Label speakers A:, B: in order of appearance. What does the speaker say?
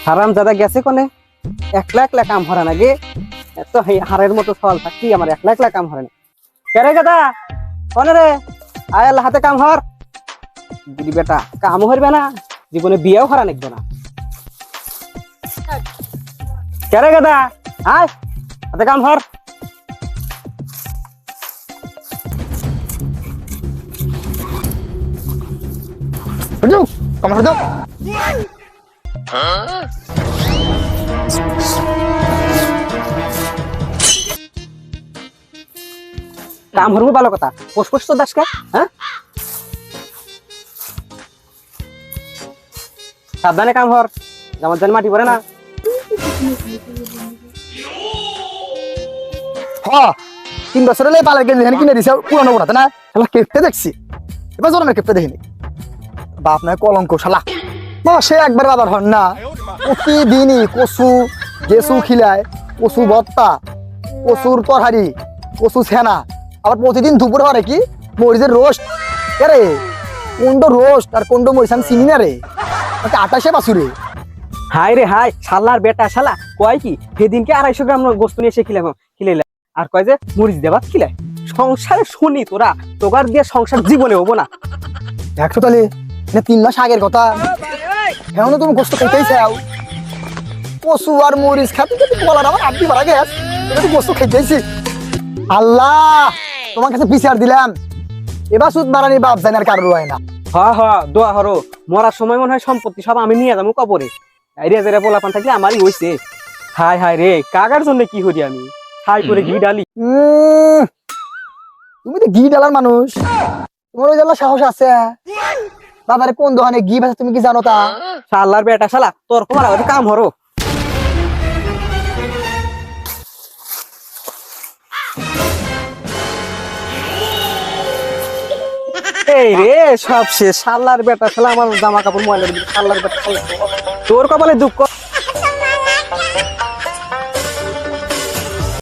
A: হারাম দাদা গেছে কোনে একলা একলা কাম হরা না গে এত হারের মতো সওয়াল থাকি আমার একলা একলা কাম হরে না কেরে দাদা কোনে রে আয় আল্লাহ হাতে কাম হর দিদি বেটা কাম হরবে না জীবনে বিয়েও হরা নিকবে না কেরে দাদা আয় হাতে কাম হর
B: Hujung, kamu hujung.
A: কাম হরবো ভালো কথা পোষ তো দাসকা হ্যাঁ সাবধানে কাম হর জামার জান মাটি পড়ে না
B: হ্যাঁ 3 বছর হলে পালার গেঞ্জি কিনে দিছে পুরানো বড় না শালা কেপতে দেখছি এবার জোরে কেপতে দেখিনি বাপ না কলঙ্ক শালা মা সে একবার বাবার হন না প্রতিদিনই কচু গেসু খিলায় কচু ভর্তা কচুর তরহারি কচু ছেনা আবার প্রতিদিন দুপুর হরে কি মরিচের রোস্ট রে কোনটো রোস্ট আর কোনটো মরিচ আমি চিনি না রে 28 বাছুরে
A: হাই রে হাই শালার বেটা শালা কয় কি সেদিনকে 250 গ্রাম গোস্ত নিয়ে এসে খিলাইলা আর কয় যে মরিচ দেবাত খিলায় সংসারে শুনি তোরা তোগার দিয়ে সংসার জীবনে হবো না
B: দেখছো তাহলে 3 মাস আগের কথা এখন তুমি গোস্ত খাইতেই চাও কচু আর মরিচ খাতে বলার আমার আড্ডি মারা গেছ এটা তো গোস্ত খাইতেইছি আল্লাহ তোমার কাছে বিচার দিলাম এবার সুদ মারানি বাপ জানি আর কারোর হয় না
A: দোয়া হরো মরার সময় মনে হয় সম্পত্তি সব আমি নিয়ে যাবো কবরে আইরিয়া জেরা পোলাপান থাকলে আমারই হইছে হাই হাই রে কাগার জন্য কি করি আমি হাই করে ঘি ডালি
B: তুমি তো ঘি ডালার মানুষ তোমার ওই জ্বালা সাহস আছে বাবারে কোন দোকানে ঘি বেচে তুমি কি জানো তা
A: শালার বেটা শালা তোর তোমার আগে কাম হরো এই রে সব শেষ শালার বেটা শালা আমার জামা কাপড় ময়লা শালার বেটা তোর কপালে দুঃখ